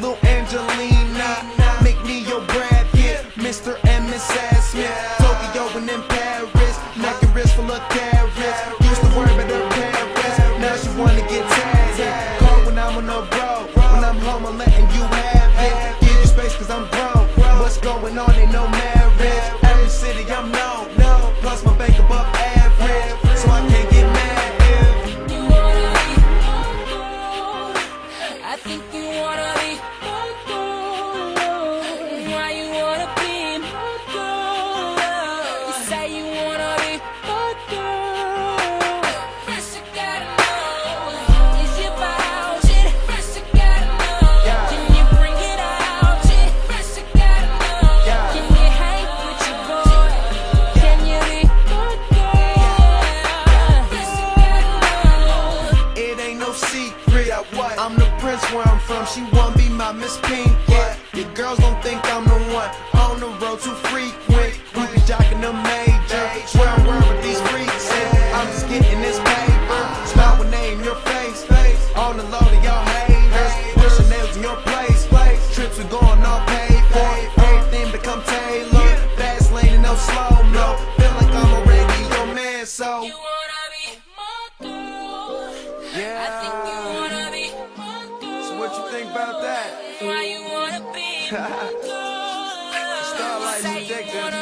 Lil Angelina, make me your Brad Pitt, Mr. and Miss Smith, Tokyo and in Paris, neck and wrist full of carrots. Used to worry about her parents, now she wanna get tagged. Call when I'm on the road, when I'm home I'm letting you have it. Give you space cause I'm grown, what's going on ain't no marriage. Every city I'm known, plus my bank above average, so I can't get mad if you wanna be more cool. I think you wanna be more cool. Why you wanna be more cool? You say you wanna be more cool. First you gotta know, is you about it? First you gotta know, can you bring it out? First you gotta know, can you hang with your boy? Can you be more cool? First you gotta know. it ain't no secret. I'm the prince where I'm from, she wanna be my Miss Pink. Your girls don't think I'm the one, on the road too frequent. We be jocking the major, where I'm with these freaks. I'm just getting this paper, smile when they in your face. On the low to y'all haters, pushing nails in your place. Trips we going all paid for, everything become tailored. Fast lane and no slow-mo, feel like I'm already your man, so You wanna be more cool. yeah. I think you wanna be more cool. So what you think about that? Why you wanna be more cool? Starlight's You say you addicted. wanna